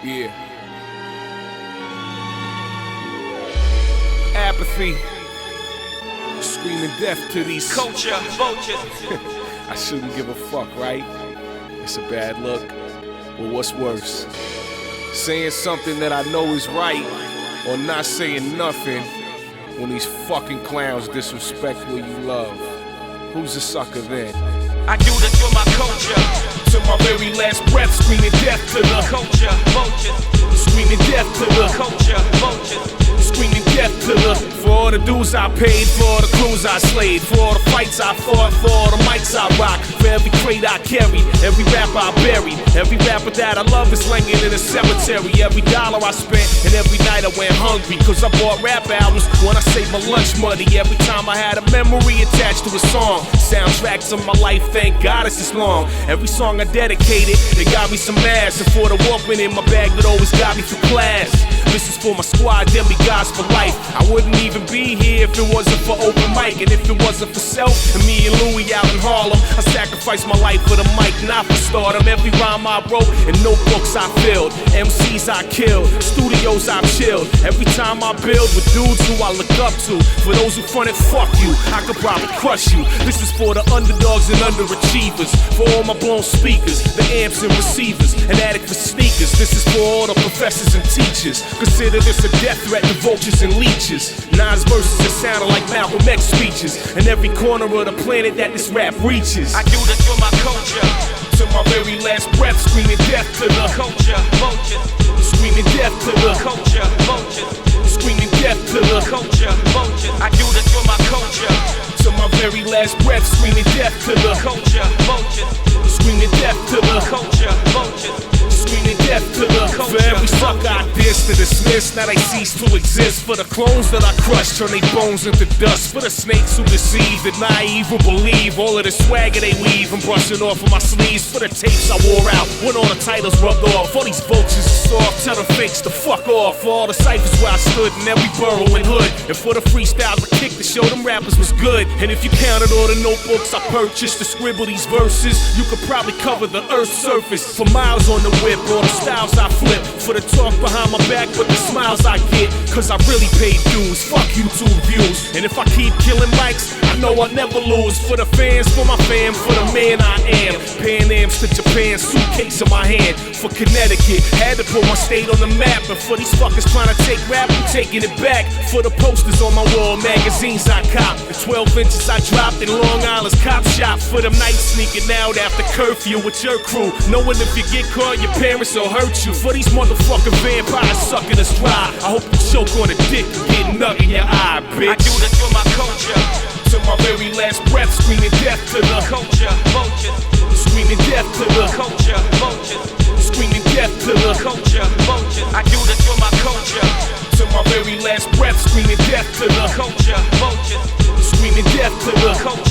Yeah. Apathy. Screaming death to these Culture, vultures. I shouldn't give a fuck, right? It's a bad look. Well, what's worse? Saying something that I know is right, or not saying nothing when these fucking clowns disrespect what you love. Who's a sucker then? I do this for my culture. To my very last breath, screaming death to the Culture, vultures. screaming death to the Culture, vultures. screaming death to the. For all the dues I paid, for all the crews I slayed, for all the fights I fought, for all the mics I rock, for every crate I carried, every rapper I buried, every rapper that I love is laying in a cemetery. Every dollar I spent and every night I went hungry, cause I bought rap albums when I saved my lunch money. Every time I had a memory attached to a song, soundtracks of my life, thank God it's this long. Every song I dedicated, it got me some ass, and for the Walkman in my bag that always got me through class. This is for my squad, demigods for life. I wouldn't even be here if it wasn't for open mic, and if it wasn't for self and me and Louie out in Harlem. I sacrificed my life for the mic, not for stardom. Every rhyme I wrote and notebooks I filled, MCs I killed, studios I chilled. Every time I build with dudes who I look up to. For those who fronted, fuck you, I could probably crush you. This is for the underdogs and underachievers, for all my blown speakers, the amps and receivers, an addict for sneakers. This is for all the professors and teachers. Consider this a death threat to vultures and leeches. Nas verses that sounded like Malcolm X speeches, in every corner of the planet that this rap reaches. I do this for my culture. To my very last breath, screaming death to the Culture, vultures. screaming death to the Culture, vultures. screaming death to the Culture, vultures. I do this for my culture. to my very last breath, screaming death to the Culture, vultures. screaming death to the Culture, vultures. screaming death to the. For every sucker I diss to dismiss, now they cease to exist. For the clones that I crush, turn their bones into dust. For the snakes who deceive, the naive who believe all of the swagger they weave, I'm brushing off of my sleeves. For the tapes I wore out when all the titles rubbed off. For these vultures are soft, tell the fakes to fuck off. For all the ciphers where I stood in every borough and hood, and for the freestyles I kicked to show them rappers was good. And if you counted all the notebooks I purchased to scribble these verses, you could probably cover the earth's surface. For miles on the whip, all the styles I flip, for the talk behind my back, but the smiles I get, cause I really paid dues. Fuck YouTube views. And if I keep killing mics, I know I'll never lose. For the fans, for my fam, for the man I am. Pan Ams to Japan, suitcase in my hand. For Connecticut, had to put my state on the map. And for these fuckers trying to take rap, I'm taking it back. For the posters on my wall, magazines I cop, the 12 inches I dropped in Long Island's cop shop. For them nights sneaking out after curfew with your crew, knowing if you get caught, your parents will hurt you. For these motherfucking vampires sucking us dry, I hope you choke on a dick and get nut in your eye, bitch. I do this for my culture. To my very last breath, screaming death to the Culture, vultures. screaming death to the Culture, vultures. screaming death to the Culture, vultures. I do this for my culture. to my very last breath, screaming death to the Culture, vultures. screaming death to the Culture.